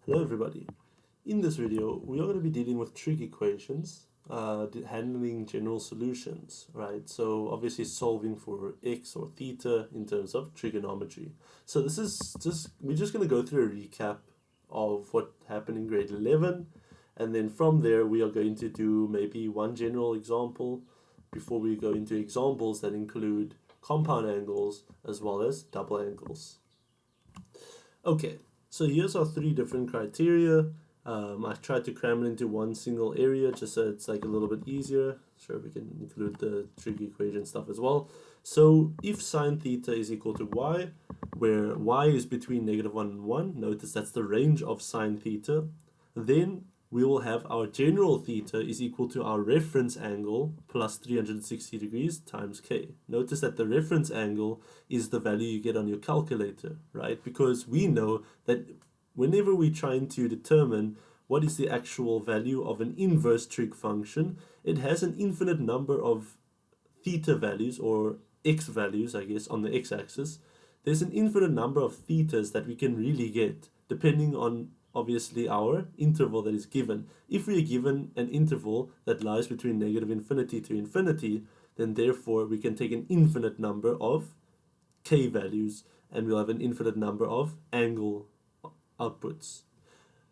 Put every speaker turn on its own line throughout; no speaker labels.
Hello everybody. In this video, we are going to be dealing with trig equations, handling general solutions, right? So obviously solving for x or theta in terms of trigonometry. So this is we're just going to go through a recap of what happened in grade 11, and then from there we are going to do maybe one general example before we go into examples that include compound angles as well as double angles. Okay, so here's our three different criteria. I tried to cram it into one single area just so it's like a little bit easier. Sure, we can include the trig equation stuff as well. So if sine theta is equal to y, where y is between -1 and 1, notice that's the range of sine theta, then we will have our general theta is equal to our reference angle plus 360 degrees times k. Notice that the reference angle is the value you get on your calculator, right? Because we know that whenever we're trying to determine what is the actual value of an inverse trig function, it has an infinite number of theta values, or x values, I guess, on the x-axis. There's an infinite number of thetas that we can really get, depending on obviously our interval that is given. If we are given an interval that lies between -infinity to infinity, then therefore we can take an infinite number of k values, and we'll have an infinite number of angle outputs.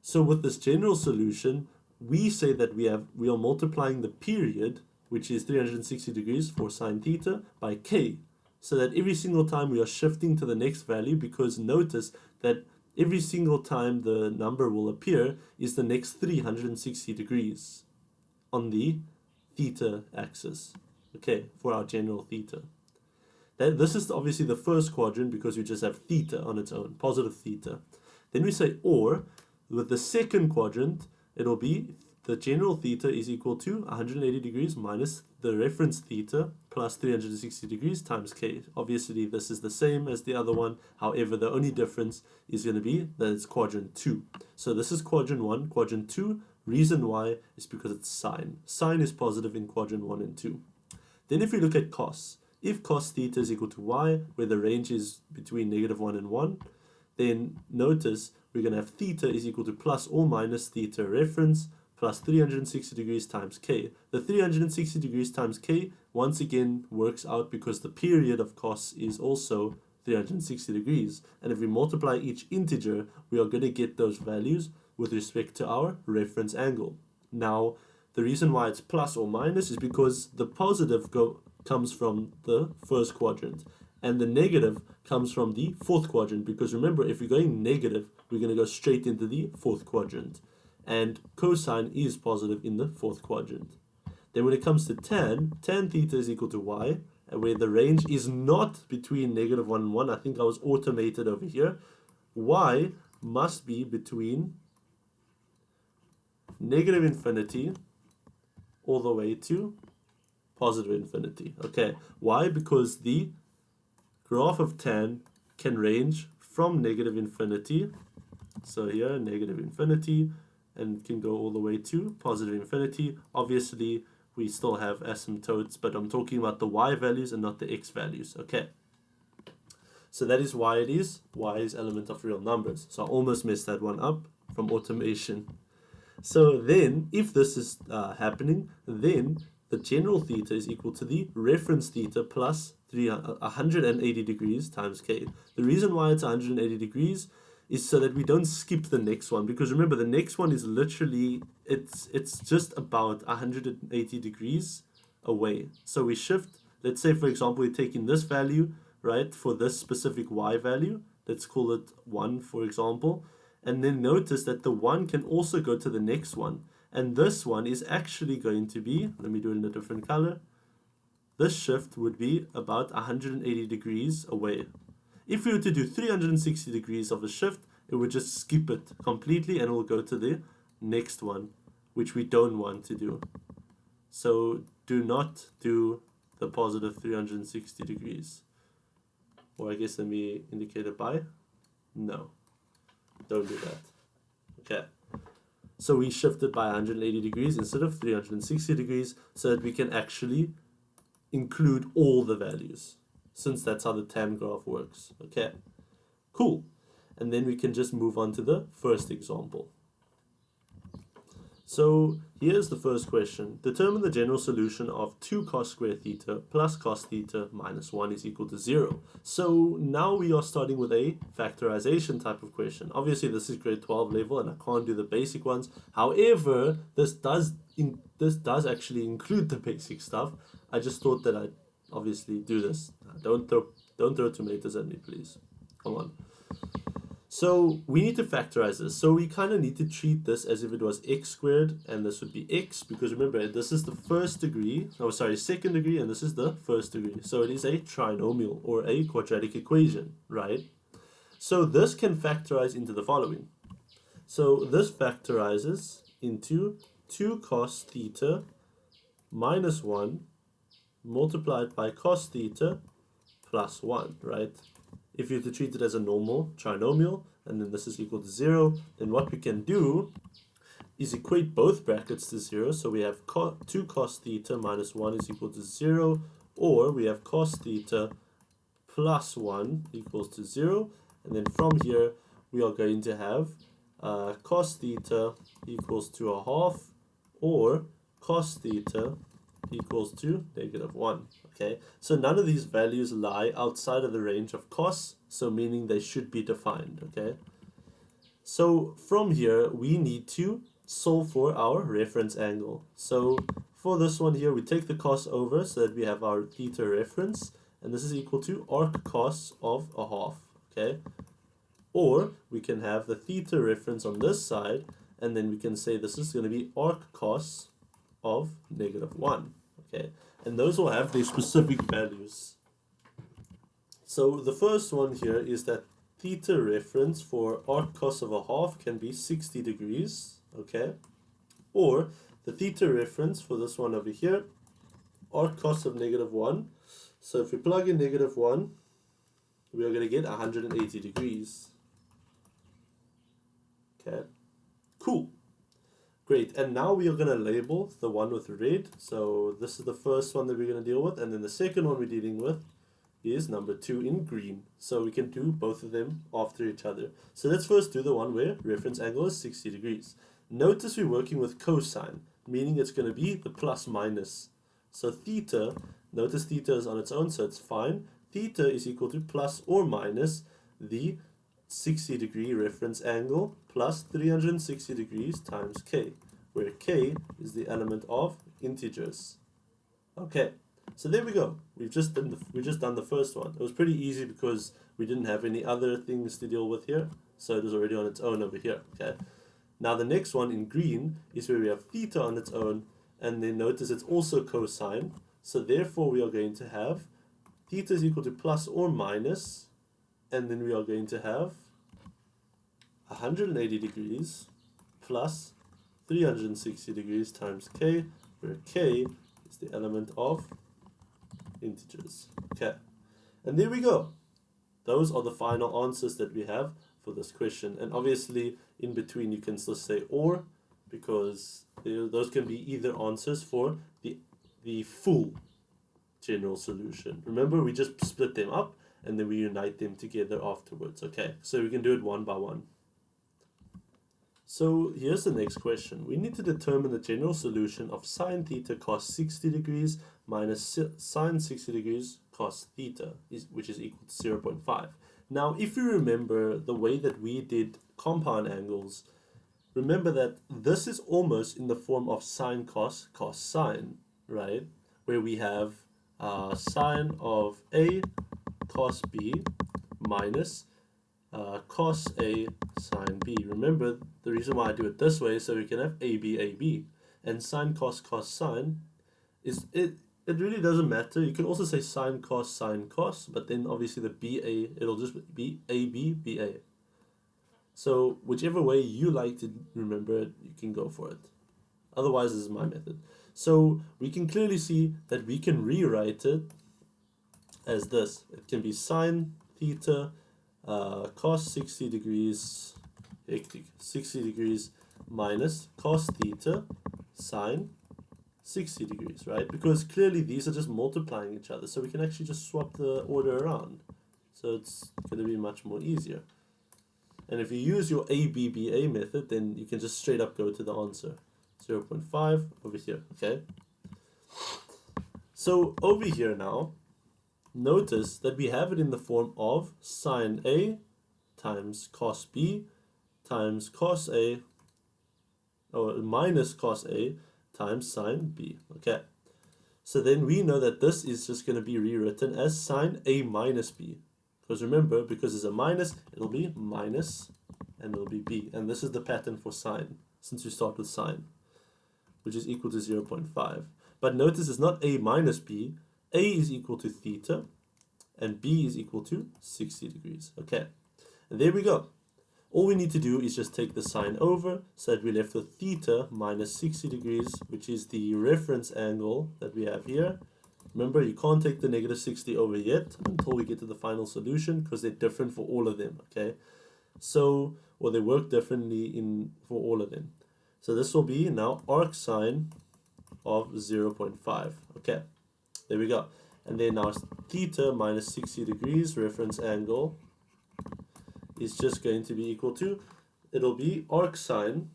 So with this general solution, we say that we are multiplying the period, which is 360 degrees for sine theta, by k, so that every single time we are shifting to the next value, because notice that every single time the number will appear is the next 360 degrees on the theta axis, okay, for our general theta. This is obviously the first quadrant because we just have theta on its own, positive theta. Then we say or, with the second quadrant, it'll be the general theta is equal to 180 degrees minus the reference theta plus 360 degrees times k. Obviously, this is the same as the other one. However, the only difference is going to be that it's quadrant 2. So this is quadrant 1. Quadrant 2, reason why is because it's sine. Sine is positive in quadrant 1 and 2. Then if we look at cos, if cos theta is equal to y, where the range is between -1 and 1, then notice we're going to have theta is equal to plus or minus theta reference plus 360 degrees times k. The 360 degrees times k once again works out because the period of cos is also 360 degrees. And if we multiply each integer, we are going to get those values with respect to our reference angle. Now, the reason why it's plus or minus is because the positive comes from the first quadrant, and the negative comes from the fourth quadrant, because remember, if we're going negative, we're going to go straight into the fourth quadrant, and cosine is positive in the fourth quadrant. Then when it comes to tan theta is equal to y, and where the range is not between -1 and 1, I think I was automated over here, y must be between -infinity all the way to positive infinity. Okay, why? Because the graph of tan can range from -infinity, so here -infinity, and can go all the way to positive infinity. Obviously, we still have asymptotes, but I'm talking about the y values and not the x values. Okay, so that is why it is y is element of real numbers. So I almost messed that one up from automation. So then, if this is happening, then the general theta is equal to the reference theta plus 180 degrees times k. The reason why it's 180 degrees is so that we don't skip the next one, because remember, the next one is literally, it's just about 180 degrees away. So we shift, let's say for example we're taking this value, right, for this specific y value, let's call it 1 for example, and then notice that the 1 can also go to the next one, and this one is actually going to be, let me do it in a different color, this shift would be about 180 degrees away. If we were to do 360 degrees of a shift, it would just skip it completely and it will go to the next one, which we don't want to do. So do not do the positive 360 degrees. Or I guess let me indicate it by, no, don't do that. Okay. So we shifted by 180 degrees instead of 360 degrees so that we can actually include all the values, since that's how the tan graph works. Okay, cool. and then we can just move on to the first example. So here's the first question. Determine the general solution of 2 cos squared theta plus cos theta minus 1 is equal to 0. So now we are starting with a factorization type of question. Obviously this is grade 12 level and I can't do the basic ones. However, this does actually include the basic stuff. I just thought that I'd obviously do this. Don't throw tomatoes at me, please. Come on. So we need to factorize this. So we kind of need to treat this as if it was x squared, and this would be x, because remember, this is the second degree, and this is the first degree. So it is a trinomial, or a quadratic equation, right? So this can factorize into the following. So this factorizes into 2 cos theta minus 1 multiplied by cos theta plus 1, right? If you have to treat it as a normal trinomial, and then this is equal to 0, then what we can do is equate both brackets to 0. So we have 2 cos theta minus 1 is equal to 0, or we have cos theta plus 1 equals to 0. And then from here, we are going to have cos theta equals to a half, or cos theta equals to negative 1. Okay, so none of these values lie outside of the range of cos, so meaning they should be defined. Okay, so from here we need to solve for our reference angle. So for this one here, we take the cos over so that we have our theta reference, and this is equal to arc cos of a half. Okay, or we can have the theta reference on this side, and then we can say this is going to be arc cos of negative 1. Okay, and those will have their specific values. So the first one here is that theta reference for arc cos of a half can be 60 degrees, okay? Or the theta reference for this one over here, arc cos of negative 1. So if we plug in negative 1, we are going to get 180 degrees. Okay, cool. Great, and now we are going to label the one with red. So this is the first one that we're going to deal with, and then the second one we're dealing with is number 2 in green. So we can do both of them after each other. So let's first do the one where reference angle is 60 degrees. Notice we're working with cosine, meaning it's going to be the plus minus. So theta, notice theta is on its own, so it's fine. Theta is equal to plus or minus the 60 degree reference angle plus 360 degrees times k, where k is the element of integers. Okay, so there we go. We just done the first one. It was pretty easy because we didn't have any other things to deal with here, so it was already on its own over here. Okay, now the next one in green is where we have theta on its own, and then notice it's also cosine, so therefore we are going to have theta is equal to plus or minus, and then we are going to have 180 degrees plus 360 degrees times k, where k is the element of integers. Okay, and there we go. Those are the final answers that we have for this question. And obviously in between you can still say or, because those can be either answers for the full general solution. Remember, we just split them up and then we unite them together afterwards. Okay, so we can do it one by one. So here's the next question. We need to determine the general solution of sine theta cos 60 degrees minus sine 60 degrees cos theta, which is equal to 0.5. Now, if you remember the way that we did compound angles, remember that this is almost in the form of sine cos cos sine, right? Where we have sine of A cos B minus cos A sine B. Remember, the reason why I do it this way is so we can have AB. And sine cos cos sine is it really doesn't matter. You can also say sine cos, but then obviously the BA, it'll just be AB, BA. So whichever way you like to remember it, you can go for it. Otherwise, this is my method. So we can clearly see that we can rewrite it as this. It can be sine theta cos 60 degrees minus cos theta sine 60 degrees, right? Because clearly these are just multiplying each other, so we can actually just swap the order around. So it's going to be much more easier. And if you use your ABBA method, then you can just straight up go to the answer. 0.5 over here, okay? So over here now, notice that we have it in the form of sine A times cos B times cos A, or minus cos A times sine B, okay? So then we know that this is just going to be rewritten as sine A minus B. Because remember, because it's a minus, it'll be minus, and it'll be B. And this is the pattern for sine, since we start with sine, which is equal to 0.5. But notice it's not A minus B. A is equal to theta, and B is equal to 60 degrees. Okay, and there we go. All we need to do is just take the sine over, so that we're left with theta minus 60 degrees, which is the reference angle that we have here. Remember, you can't take the negative 60 over yet until we get to the final solution, because they're different for all of them, okay? So, or they work differently for all of them. So this will be now arc sine of 0.5, okay? There we go. And then now theta minus 60 degrees, reference angle, is just going to be equal to, it'll be arc sine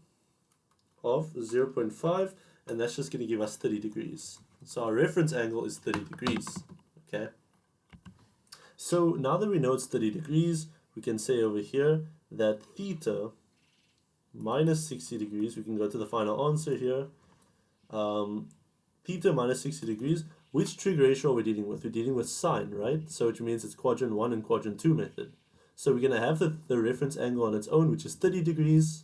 of 0.5, and that's just going to give us 30 degrees. So our reference angle is 30 degrees, okay? So now that we know it's 30 degrees, we can say over here that theta minus 60 degrees, we can go to the final answer here, theta minus 60 degrees, which trig ratio are we dealing with? We're dealing with sine, right? So which means it's quadrant 1 and quadrant 2 method. So we're going to have the reference angle on its own, which is 30 degrees,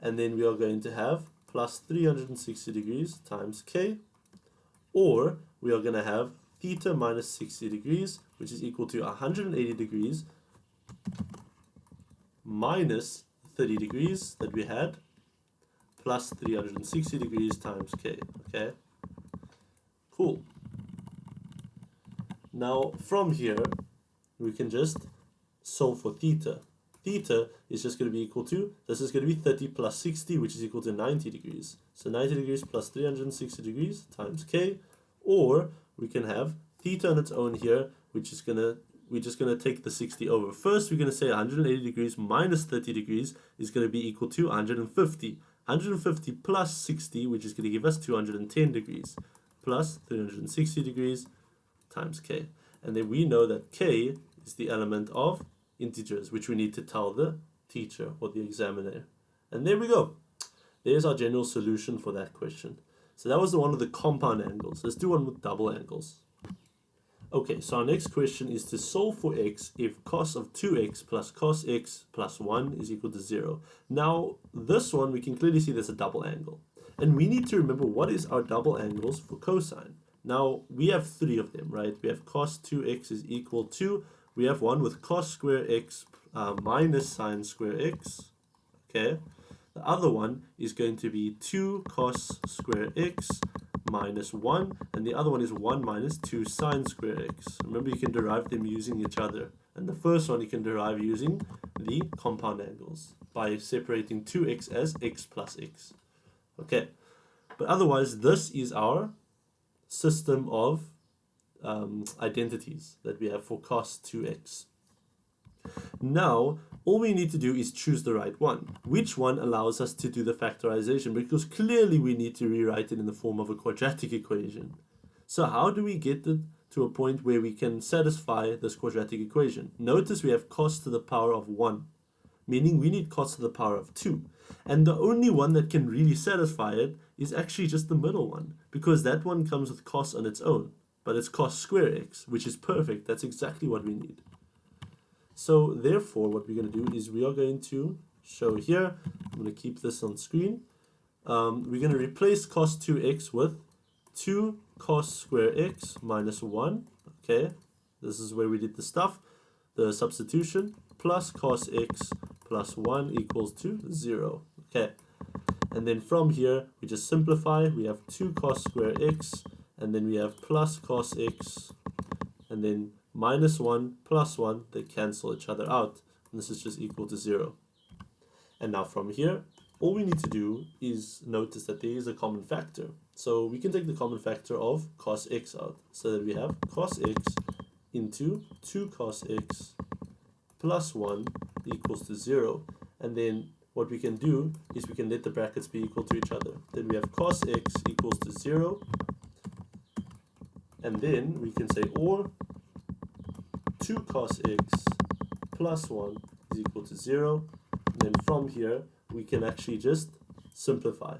and then we are going to have plus 360 degrees times k, or we are going to have theta minus 60 degrees, which is equal to 180 degrees minus 30 degrees that we had, plus 360 degrees times k, okay? Cool. Now, from here, we can just solve for theta. Theta is just going to be equal to, this is going to be 30 plus 60, which is equal to 90 degrees. So 90 degrees plus 360 degrees times k, or we can have theta on its own here, which is we're just going to take the 60 over. First, we're going to say 180 degrees minus 30 degrees is going to be equal to 150. 150 plus 60, which is going to give us 210 degrees, plus 360 degrees times k. And then we know that k is the element of integers, which we need to tell the teacher or the examiner. And there we go. There's our general solution for that question. So that was the one with the compound angles. Let's do one with double angles. Okay, so our next question is to solve for x if cos of 2x plus cos x plus 1 is equal to 0. Now, this one we can clearly see there's a double angle. And we need to remember what is our double angles for cosine. Now, we have 3 of them, right? We have cos 2x is equal to, we have one with cos square x minus sine square x, okay? The other one is going to be 2 cos square x minus 1, and the other one is 1 minus 2 sine square x. Remember, you can derive them using each other. And the first one you can derive using the compound angles by separating 2x as x plus x. Okay, but otherwise, this is our system of identities that we have for cos 2x. Now, all we need to do is choose the right one. Which one allows us to do the factorization? Because clearly we need to rewrite it in the form of a quadratic equation. So how do we get it to a point where we can satisfy this quadratic equation? Notice we have cos to the power of 1, meaning we need cos to the power of 2. And the only one that can really satisfy it is actually just the middle one, because that one comes with cos on its own. But it's cos square x, which is perfect. That's exactly what we need. So therefore, what we're going to do is we are going to show here, I'm going to keep this on screen. We're going to replace cos 2x with 2 cos square x minus 1. Okay, this is where we did the stuff, the substitution, plus cos x plus 1 equals to 0. Okay, and then from here, we just simplify. We have 2 cos square x, and then we have plus cos x, and then minus 1 plus 1, they cancel each other out. And this is just equal to 0. And now from here, all we need to do is notice that there is a common factor. So we can take the common factor of cos x out. So that we have cos x into 2 cos x plus 1 equals to 0. And then what we can do is we can let the brackets be equal to each other. Then we have cos x equals to 0. And then we can say or 2 cos x plus 1 is equal to 0. And then from here, we can actually just simplify.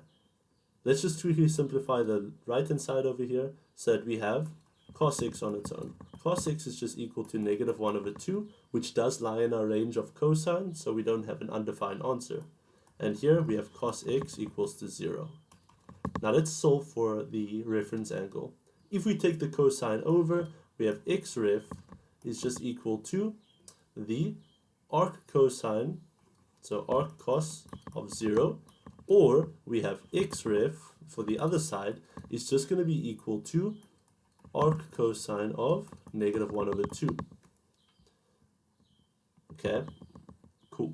Let's just quickly simplify the right-hand side over here so that we have cos x on its own. Cos x is just equal to negative 1 over 2, which does lie in our range of cosine, so we don't have an undefined answer. And here we have cos x equals to 0. Now let's solve for the reference angle. If we take the cosine over, we have x ref is just equal to the arc cosine, so arc cos of 0, or we have x ref for the other side is just going to be equal to arc cosine of negative 1 over 2. Okay, cool.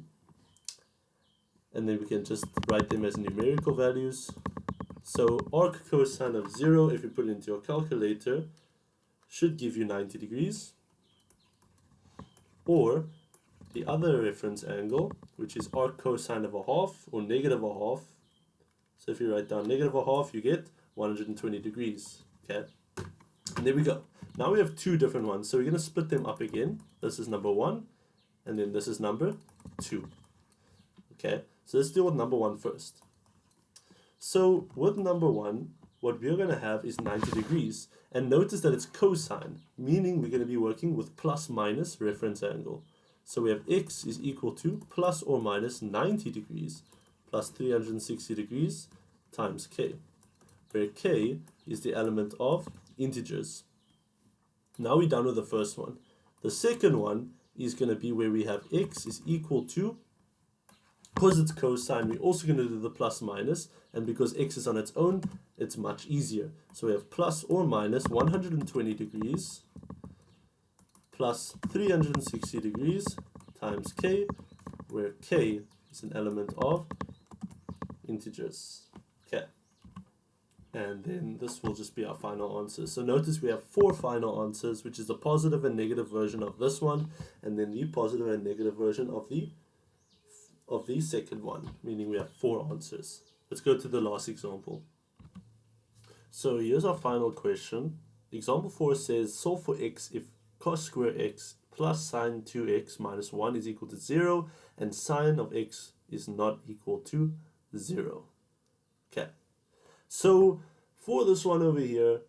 And then we can just write them as numerical values. So arc cosine of 0, if you put it into your calculator, should give you 90 degrees. Or the other reference angle, which is arc cosine of a half, or negative a half. So if you write down negative a half, you get 120 degrees. Okay, and there we go. Now we have two different ones, so we're going to split them up again. This is number 1, and then this is number 2. Okay, so let's deal with number 1 first. So with number 1, what we're going to have is 90 degrees. And notice that it's cosine, meaning we're going to be working with plus minus reference angle. So we have x is equal to plus or minus 90 degrees plus 360 degrees times k, where k is the element of integers. Now we're done with the first one. The second one is going to be where we have x is equal to, because it's cosine, we're also going to do the plus minus, and because x is on its own, it's much easier. So we have plus or minus 120 degrees plus 360 degrees times k, where k is an element of integers. Okay. And then this will just be our final answer. So notice we have 4 final answers, which is the positive and negative version of this one, and then the positive and negative version of the second one, meaning we have 4 answers. Let's go to the last example. So here's our final question. Example 4 says solve for x if cos square x plus sine 2x minus 1 is equal to 0 and sine of x is not equal to 0. Okay, so for this one over here,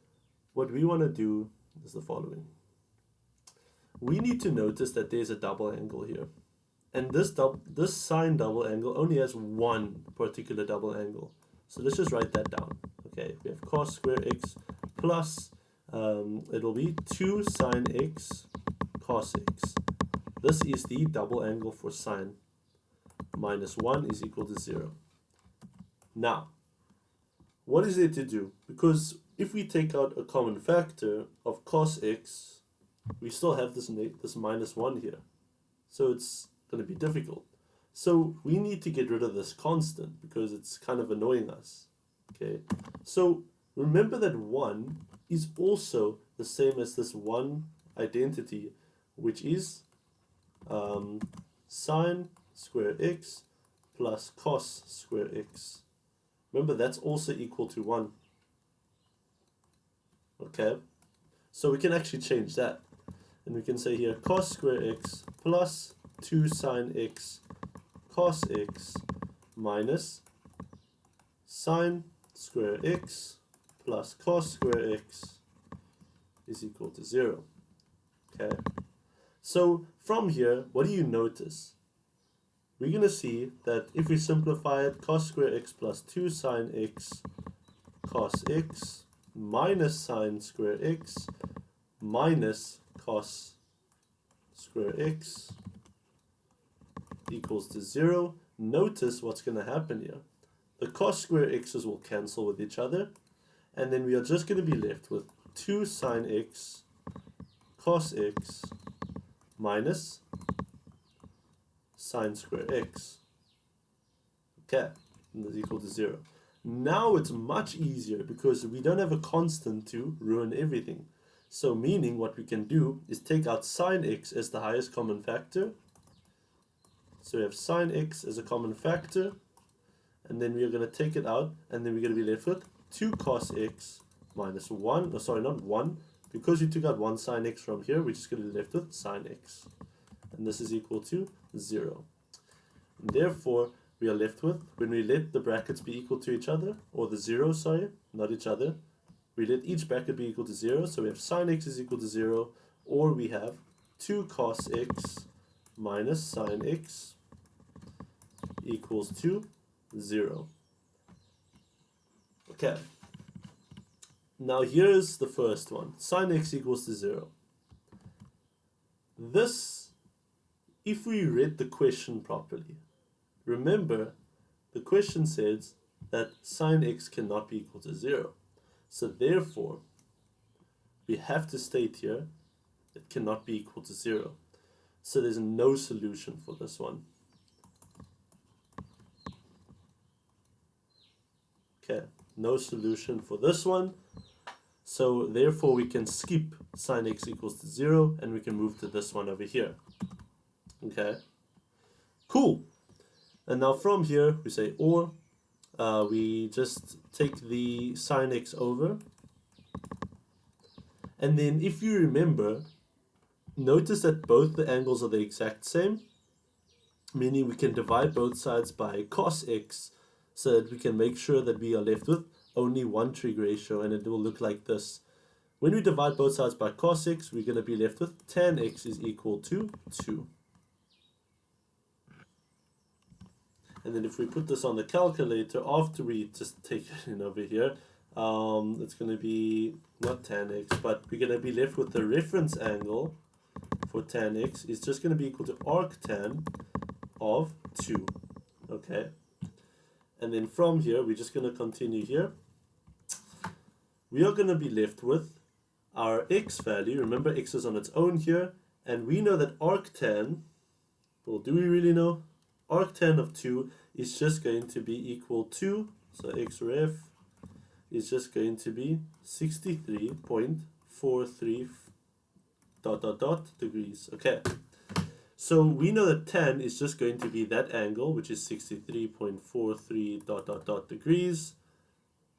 what we want to do is the following. We need to notice that there's a double angle here. And this sine double angle only has one particular double angle. So let's just write that down. Okay, we have cos square x plus, it'll be 2 sine x cos x. This is the double angle for sine. Minus 1 is equal to 0. Now, what is there to do? Because if we take out a common factor of cos x, we still have this minus 1 here. So it's going to be difficult. So we need to get rid of this constant because it's kind of annoying us. Okay, so remember that 1 is also the same as this 1 identity, which is sine square x plus cos square x. Remember, that's also equal to 1. Okay, so we can actually change that. And we can say here cos square x plus 2 sine x cos x minus sine square x plus cos square x is equal to 0. Okay, so from here, what do you notice? We're going to see that if we simplify it, cos square x plus 2 sine x cos x minus sine square x minus cos square x equals to 0. Notice what's going to happen here. The cos square x's will cancel with each other, and then we are just going to be left with 2 sine x cos x minus sine square x. Okay, and that's equal to 0. Now it's much easier because we don't have a constant to ruin everything. So meaning what we can do is take out sine x as the highest common factor, So we have sine x as a common factor, and then we are going to take it out, and then we're going to be left with 2 cos x minus 1, oh sorry, not 1, because we took out 1 sine x from here, we're just going to be left with sine x. And this is equal to 0. And therefore, we are left with, when we let the brackets be equal to each other, or the 0, sorry, not each other, we let each bracket be equal to 0, so we have sine x is equal to 0, or we have 2 cos x minus sine x equals to 0. Okay. Now here's the first one. Sine x equals to 0. This, if we read the question properly, remember the question says that sine x cannot be equal to 0. So therefore, we have to state here it cannot be equal to 0. So there's no solution for this one. Okay, no solution for this one. So therefore we can skip sine x equals to 0 and we can move to this one over here. Okay, cool. And now from here we say or, we just take the sine x over. And then if you remember, notice that both the angles are the exact same, meaning we can divide both sides by cos x so that we can make sure that we are left with only one trig ratio, and it will look like this. When we divide both sides by cos x, we're going to be left with tan x is equal to 2. And then if we put this on the calculator, after we just take it in over here, it's going to be not tan x, but we're going to be left with the reference angle for tan x is just going to be equal to arctan of 2. Okay. And then from here, we're just going to continue here. We are going to be left with our x value. Remember, x is on its own here. And we know that arctan, well, do we really know? Arctan of 2 is just going to be equal to, so x ref is just going to be 63.43 ... degrees. Okay. So we know that tan is just going to be that angle, which is 63.43 ... degrees.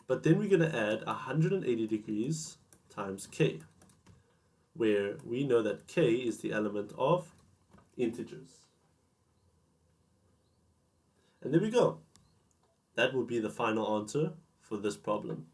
But then we're going to add 180 degrees times k, where we know that k is the element of integers. And there we go. That will be the final answer for this problem.